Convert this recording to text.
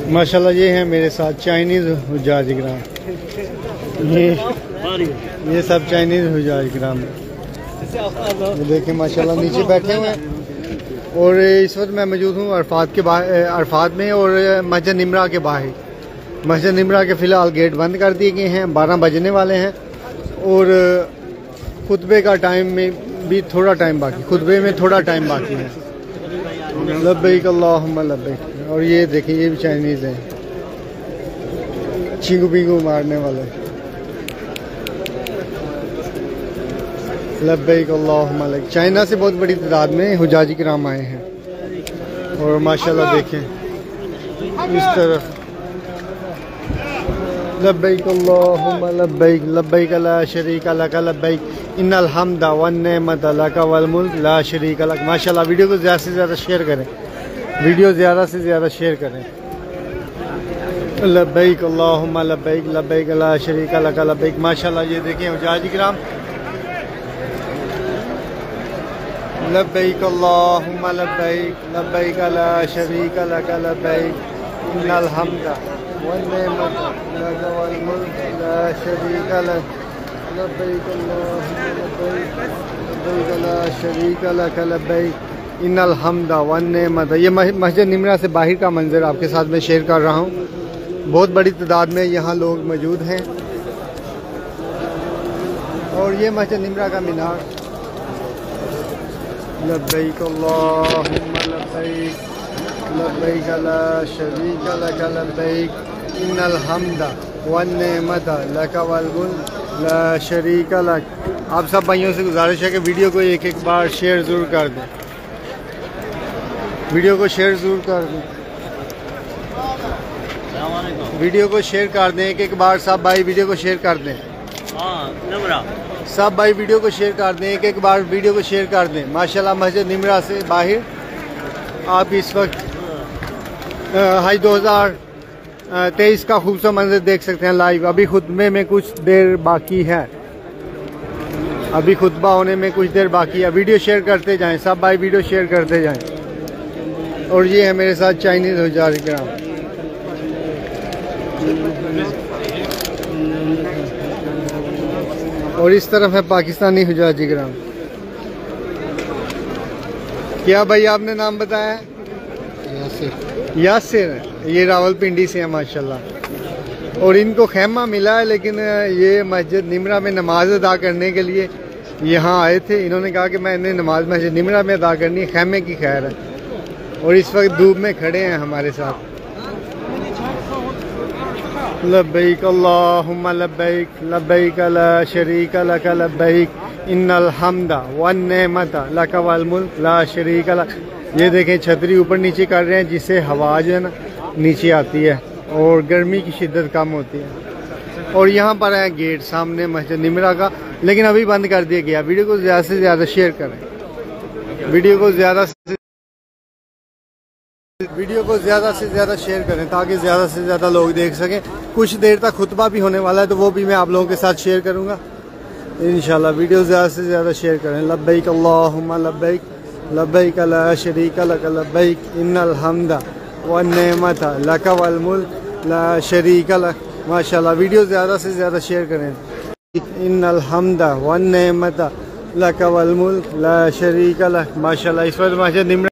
माशाल्लाह ये हैं मेरे साथ चाइनीज़ हुज्जाज इकराम। ये सब चाइनीज़ हुज्जाज इकराम देखें माशाल्लाह नीचे बैठे हुए हैं। और इस वक्त मैं मौजूद हूँ अरफात में और मस्जिद निमरा के बाहर। मस्जिद निमरा के फ़िलहाल गेट बंद कर दिए गए हैं, 12 बजने वाले हैं और खुतबे का टाइम में भी थोड़ा टाइम बाकी, खुतबे में थोड़ा टाइम बाकी है। लब्बैक अल्लाहुम्मा लब्बैक। और ये देखिए ये भी चाइनीज़ हैं, चींगू पींगू मारने वाले। लब्बैक अल्लाहुम्मा लब्बैक। चाइना से बहुत बड़ी तादाद में हुज्जाज किराम आए हैं और माशाल्लाह देखें इस तरफ। लब्बैक अल्लाहुम्मा लब्बैक लब्बैक ला शरीका लक लब्बैक इन्नल हम्दा वन नेमता लक वल मुल्क ला शरीका लक। माशाल्लाह वीडियो को ज़्यादा से ज़्यादा शेयर करें, वीडियो ज़्यादा से ज़्यादा शेयर करें। लब्बैक अल्लाहुम्मा लब्बैक लब्बैक ला शरीका लक लब्बैक। माशाल्लाह ये देखें हुज्जाज किराम। लब्बैक अल्लाहुम्मा लब्बैक लब्बैक ला शरीका लक लब्बैक इन्नल हम्दा वन नेमता लक वल मुल्क ला शरीका लक लब्बैक अल्लाहुम्मा लब्बैक लब्बैक ला शरीका लक लब्बैक इन्नल हम्दा वन नेमता। ये मस्जिद निमरा से बाहर का मंजर आपके साथ में शेयर कर रहा हूँ। बहुत बड़ी तादाद में यहाँ लोग मौजूद हैं और ये मस्जिद निमरा का मीनार। लब्बैक अल्लाहुम्मा लब्बैक लब्बैक ला शरीका लक लब्बैक इन्नल हम्दा वन नेमता लक वल मुल्क ला शरीका लक। आप सब भाइयों से गुजारिश है कि वीडियो को एक बार शेयर ज़रूर कर दें, वीडियो को शेयर ज़रूर कर दें, वीडियो को शेयर कर दें एक बार। सब भाई वीडियो को शेयर कर दें। सब भाई वीडियो को शेयर कर दें एक बार, वीडियो को शेयर कर दें। माशाल्लाह मस्जिद निमरा से बाहर आप इस वक्त हज 2023 का खूबसूरत मंजर देख सकते हैं लाइव। अभी खुतबे में कुछ देर बाकी है, अभी खुतबा होने में कुछ देर बाकी है। वीडियो शेयर करते जाएं, सब भाई वीडियो शेयर करते जाएं। और ये है मेरे साथ चाइनीज़ हुज्जाज किराम। और इस तरफ है पाकिस्तानी हुज्जाज किराम। क्या भाई आपने नाम बताया? यासिर। यासिर, ये रावलपिंडी से है माशाल्लाह। और इनको खैमा मिला है, लेकिन ये मस्जिद निमरा में नमाज अदा करने के लिए यहाँ आए थे। इन्होंने कहा कि मैंने नमाज मस्जिद निमरा में अदा करनी है, खैमे की खैर है। और इस वक्त धूप में खड़े हैं हमारे साथ। लब्बैक अल्लाहुम्मा लब्बैक लब्बैक ला शरीका लक लब्बैक इन्नल हम्दा वन नेमता लक वल मुल्क ला शरीका लक। ये देखें छतरी ऊपर नीचे कर रहे हैं जिससे हवा जो है ना नीचे आती है और गर्मी की शिद्दत कम होती है। और यहाँ पर है गेट सामने मस्जिद निमरा का, लेकिन अभी बंद कर दिया गया। वीडियो को ज़्यादा से ज़्यादा शेयर करें, वीडियो को ज़्यादा से ज़्यादा शेयर करें ताकि ज़्यादा से ज़्यादा लोग देख सकें। कुछ देर तक खुतबा भी होने वाला है तो वो भी मैं आप लोगों के साथ शेयर करूँगा इंशाल्लाह। वीडियो ज़्यादा से ज़्यादा शेयर करें। लब्बैक अल्लाहुम्मा लब्बैक लब्बैक ला शरीका लक लब्बैक इन्नल हम्दा वन नेमता लक वल मुल्क ला शरीका लक। माशाल्लाह वीडियो ज़्यादा से ज़्यादा शेयर करें। इन्नल हम्दा वन नेमता लक वल मुल्क ला शरीका लक। माशाल्लाह इस वक्त मस्जिद निमरा